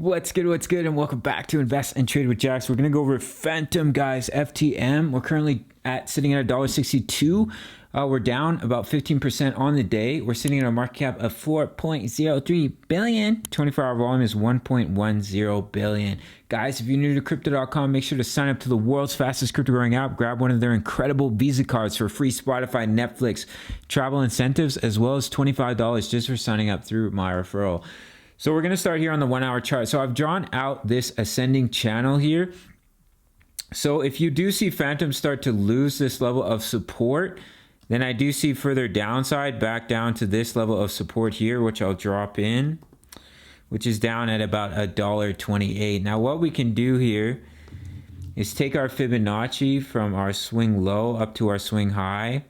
What's good, and welcome back to Invest and Trade with Jax. We're going to go over Fantom, guys, FTM. We're currently sitting at $1.62. We're down about 15% on the day. We're sitting at a market cap of 4.03 billion. 24-hour volume is 1.10 billion. Guys, if you're new to crypto.com, make sure to sign up to the world's fastest crypto growing app. Grab one of their incredible Visa cards for free Spotify, Netflix, travel incentives, as well as $25 just for signing up through my referral. So we're going to start here on the 1 hour chart. So I've drawn out this ascending channel here. So if you do see Fantom start to lose this level of support, then I do see further downside back down to this level of support here, which I'll drop in, which is down at about $1.28. Now what we can do here is take our Fibonacci from our swing low up to our swing high.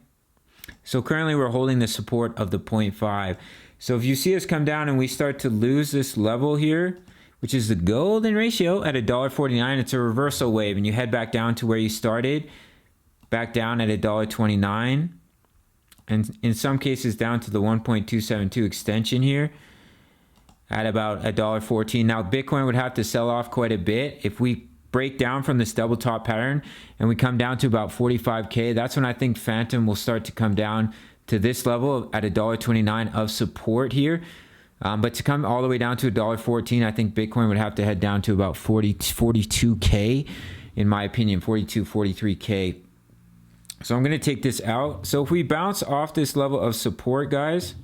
So currently we're holding the support of the 0.5. So if you see us come down and we start to lose this level here, which is the golden ratio at $1.49, it's a reversal wave, and you head back down to where you started, back down at $1.29, and in some cases down to the 1.272 extension here at about $1.14. Now Bitcoin would have to sell off quite a bit. If we break down from this double top pattern and we come down to about 45K, that's when I think Fantom will start to come down to this level at $1.29 of support here. But to come all the way down to $1.14, I think Bitcoin would have to head down to about 42K, in my opinion, 43K. So I'm going to take this out. So if we bounce off this level of support, guys,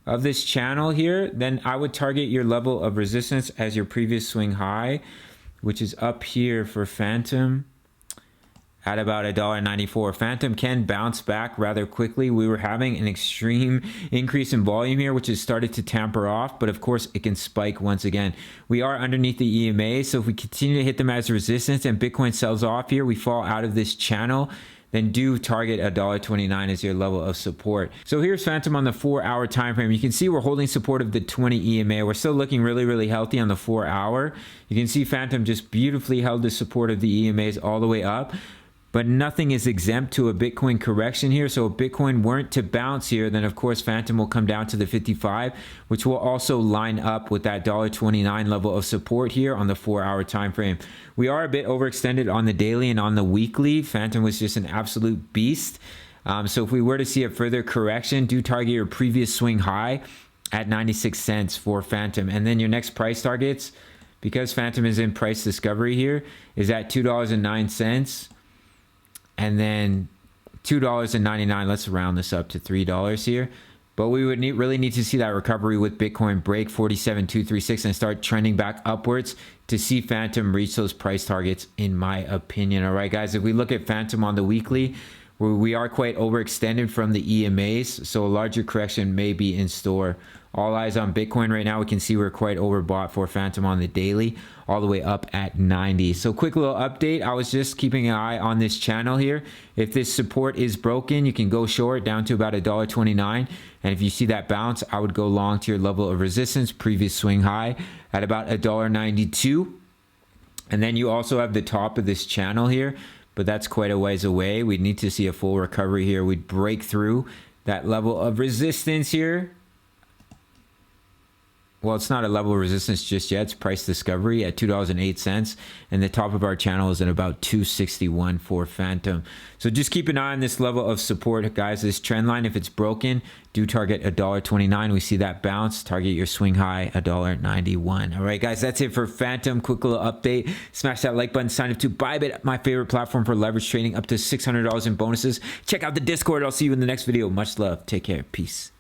of this channel here, then I would target your level of resistance as your previous swing high, which is up here for Fantom at about $1.94. Fantom can bounce back rather quickly. We were having an extreme increase in volume here, which has started to taper off, but of course it can spike once again. We are underneath the EMA, so if we continue to hit them as resistance and Bitcoin sells off here, we fall out of this channel, then do target $1.29 as your level of support. So here's Fantom on the 4 hour time frame. You can see we're holding support of the 20 EMA. We're still looking really healthy on the 4 hour. You can see Fantom just beautifully held the support of the EMAs all the way up. But nothing is exempt to a Bitcoin correction here. So if Bitcoin weren't to bounce here, then of course Fantom will come down to the 55, which will also line up with that $1.29 level of support here on the 4 hour time frame. We are a bit overextended on the daily and on the weekly. Fantom was just an absolute beast. So if we were to see a further correction, do target your previous swing high at 96 cents for Fantom. And then your next price targets, because Fantom is in price discovery here, is at $2.09. And then $2.99, let's round this up to $3 here. But we would really need to see that recovery with Bitcoin break 47,236 and start trending back upwards to see Fantom reach those price targets, in my opinion. All right, guys, if we look at Fantom on the weekly, we are quite overextended from the EMAs, so a larger correction may be in store. All eyes on Bitcoin right now. We can see we're quite overbought for Fantom on the daily, all the way up at 90. So quick little update. I was just keeping an eye on this channel here. If this support is broken, you can go short down to about $1.29. And if you see that bounce, I would go long to your level of resistance, previous swing high at about $1.92. And then you also have the top of this channel here, but that's quite a ways away. We'd need to see a full recovery here. We'd break through that level of resistance here. Well, it's not a level of resistance just yet. It's price discovery at $2.08. And the top of our channel is at about $2.61 for Fantom. So just keep an eye on this level of support, guys. This trend line, if it's broken, do target $1.29. We see that bounce. Target your swing high, $1.91. All right, guys, that's it for Fantom. Quick little update. Smash that like button. Sign up to Bybit, my favorite platform for leverage trading, up to $600 in bonuses. Check out the Discord. I'll see you in the next video. Much love. Take care. Peace.